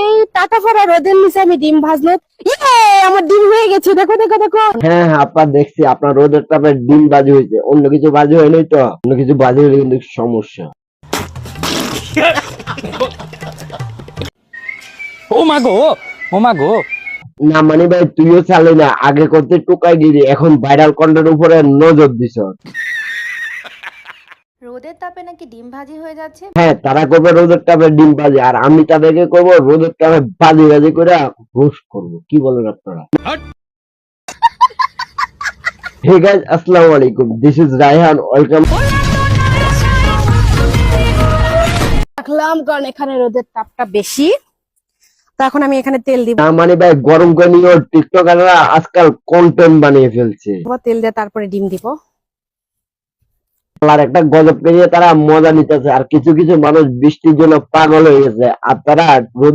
এই টাটা পড়া রোদের নিচে আমি ডিম ভাজলো। আমার ডিম হয়ে গেছে, দেখো দেখো দেখো। হ্যাঁ হ্যাঁ আপা দেখছি আপনার রোদের তাপে ডিম বাজি হয়েছে, অন্য কিছু বাজি হয় নাই তো? অন্য কিছু বাজি হলে কিন্তু সমস্যা। ও মা গো, ও মা গো। না মানে ভাই তুইও চালি না, আগে করতে টোকাই গিরি, এখন ভাইরাল কন্টেন্ট উপরে নজর দিছ। রোদের তাপে নাকি ডিম ভাজি হয়ে যাচ্ছে। হ্যাঁ তারা করবে রোদের তাপে ডিম বাজি, আর আমি তাদেরকে করবো রোদের তাপে বাজি বাজি করে রোস্ট করবো। কি বলেন আপনারা? হে গাইস, আসসালামু আলাইকুম, দিস ইজ রায়হান, ওয়েলকাম। রাখলাম কারণ এখানে রোদের তাপটা বেশি। তো এখন আমি এখানে তেল দিব, না মানে ভাই গরম করে নিয়ে টিকটকাররা আজকাল কন্টেন্ট বানিয়ে ফেলছে। তেল দিয়ে তারপরে ডিম দিব। আর একটা গজব পেরিয়ে তারা মজা নিতেছে, আর কিছু কিছু মানুষ বৃষ্টির জন্য পাগল হয়ে গেছে, আর তারা রোদে